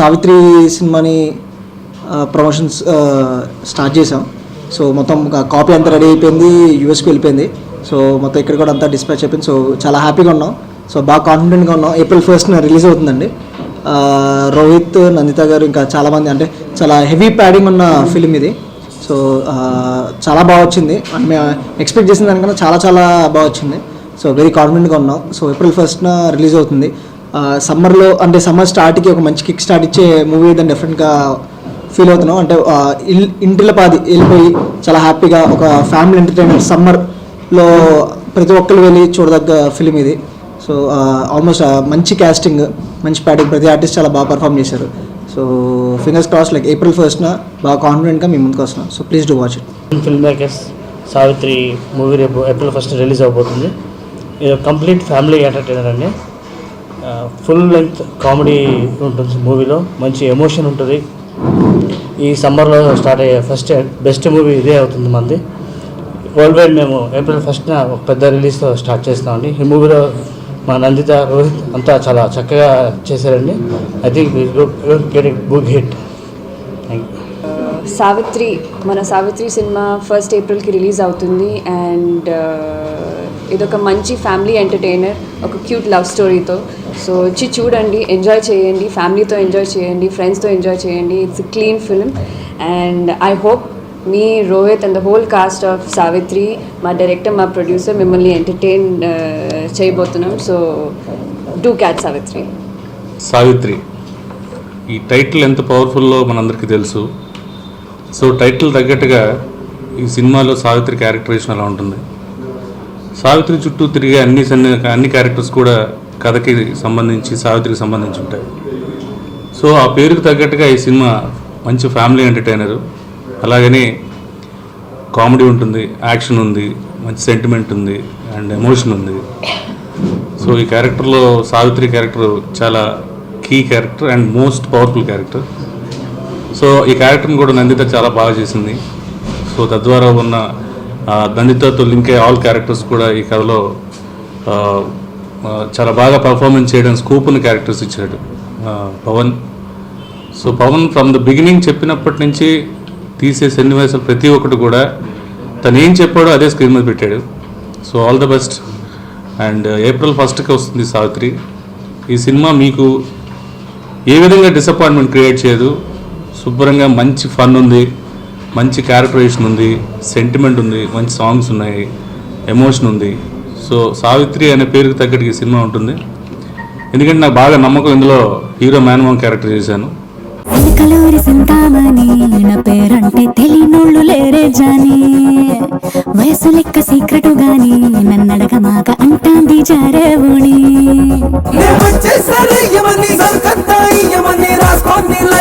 సావిత్రి సినిమాని promotions start చేసాం. So మొత్తం కాపీ అంతా రెడీ అయిపోయింది, యూఎస్కి వెళ్ళిపోయింది. సో మొత్తం ఇక్కడ కూడా అంతా డిస్పాచ్ అయిపోయింది. సో చాలా హ్యాపీగా ఉన్నాం. సో బాగా కాన్ఫిడెంట్గా ఉన్నాం. April 1st రిలీజ్ అవుతుందండి. రోహిత్, నందిత గారు ఇంకా చాలామంది, అంటే చాలా హెవీ ప్యాడింగ్ ఉన్న ఫిలిం ఇది. సో చాలా బాగా వచ్చింది. అంటే మేము ఎక్స్పెక్ట్ చేసిన దానికన్నా చాలా చాలా బాగా వచ్చింది. సో వెరీ కాన్ఫిడెంట్గా ఉన్నాం. సో April 1st రిలీజ్ అవుతుంది. సమ్మర్లో, అంటే సమ్మర్ స్టార్ట్కి ఒక మంచి కిక్ స్టార్ట్ ఇచ్చే మూవీ దాన్ని డెఫినెట్గా ఫీల్ అవుతున్నాం. అంటే ఇంటిలో పాది వెళ్ళిపోయి చాలా హ్యాపీగా ఒక ఫ్యామిలీ ఎంటర్టైనర్ సమ్మర్లో ప్రతి ఒక్కరు వెళ్ళి చూడదగ్గ ఫిలిం ఇది. సో ఆల్మోస్ట్ మంచి క్యాస్టింగ్, మంచి ప్యాడింగ్, ప్రతి ఆర్టిస్ట్ చాలా బాగా పర్ఫామ్ చేశారు. So fingers cross, like April 1st బాగా కాన్ఫిడెంట్గా మేము ముందుకు వస్తున్నాం. So please do watch it. Film makers Savitri movie రేపు April 1st రిలీజ్ అవబోతుంది. ఇది కంప్లీట్ ఫ్యామిలీ ఎంటర్టైనర్ అండి. ఫుల్ లెంత్ కామెడీ ఉంటుంది మూవీలో, మంచి ఎమోషన్ ఉంటుంది. ఈ సమ్మర్లో స్టార్ట్ అయ్యే ఫస్ట్ బెస్ట్ మూవీ ఇదే అవుతుంది మంది. వరల్డ్ వైడ్ మేము April 1st ఒక పెద్ద రిలీజ్తో స్టార్ట్ చేస్తామండి. ఈ మూవీలో మా నందిత, రోహిత్ అంతా చాలా చక్కగా చేశారండి. I think get good hit. Thank you. Savitri, మన సావిత్రి సినిమా 1st Aprilకి రిలీజ్ అవుతుంది. అండ్ ఇదొక మంచి ఫ్యామిలీ ఎంటర్టైనర్, ఒక క్యూట్ లవ్ స్టోరీతో. సో వచ్చి చూడండి, ఎంజాయ్ చేయండి, ఫ్యామిలీతో ఎంజాయ్ చేయండి, ఫ్రెండ్స్తో ఎంజాయ్ చేయండి. It's a clean film. And I hope me Rohit and the whole cost of Savitri, మా డైరెక్టర్, మా ప్రొడ్యూసర్ మిమ్మల్ని ఎంటర్టైన్ చేయబోతున్నాం. So do catch Savitri. Savitri ఈ టైటిల్ ఎంత పవర్ఫుల్లో మనందరికీ తెలుసు. సో టైటిల్ తగ్గట్టుగా ఈ సినిమాలో సావిత్రి క్యారెక్టరైజేషన్ అలా ఉంటుంది. సావిత్రి చుట్టూ తిరిగే అన్ని క్యారెక్టర్స్ కూడా కథకి సంబంధించి, సావిత్రికి సంబంధించి ఉంటాయి. సో ఆ పేరుకు తగ్గట్టుగా ఈ సినిమా మంచి ఫ్యామిలీ ఎంటర్టైనరు, అలాగని కామెడీ ఉంటుంది, యాక్షన్ ఉంది, మంచి సెంటిమెంట్ ఉంది, అండ్ ఎమోషన్ ఉంది. సో ఈ క్యారెక్టర్లో సావిత్రి క్యారెక్టర్ చాలా key character and most powerful character. So ఈ క్యారెక్టర్ని కూడా నందిత చాలా బాగా చేసింది. సో తద్వారా ఉన్న నందితతో లింక్ అయ్యే ఆల్ క్యారెక్టర్స్ కూడా ఈ కథలో చాలా బాగా పర్ఫార్మెన్స్ చేయడం స్కోప్ని క్యారెక్టర్స్ ఇచ్చాడు Pawan. So Pawan from the beginning చెప్పినప్పటి నుంచి తీసే సన్నివేశాలు ప్రతి ఒక్కటి కూడా తను ఏం చెప్పాడో అదే స్క్రీన్ మీద పెట్టాడు. So all the best. And April 1st వస్తుంది సావిత్రి. ఈ సినిమా మీకు ఏ విధంగా డిసప్పాయింట్మెంట్ క్రియేట్ చేయదు. శుభ్రంగా మంచి ఫన్ ఉంది, మంచి క్యారెక్టరైజేషన్ ఉంది, సెంటిమెంట్ ఉంది, మంచి సాంగ్స్ ఉన్నాయి, ఎమోషన్ ఉంది. సో సావిత్రి అనే పేరుకి తగ్గట్టు ఈ సినిమా ఉంటుంది. ఎందుకంటే నాకు బాగా నమ్మకం, ఇందులో హీరో మేనమామ క్యారెక్టర్ చేశాను. పేరంటే తెలియనోళ్ళు లేరే జాని, వయసు లెక్క సీక్రెట్ గాని నన్నడగ మాక అంటాంది జారేవుని.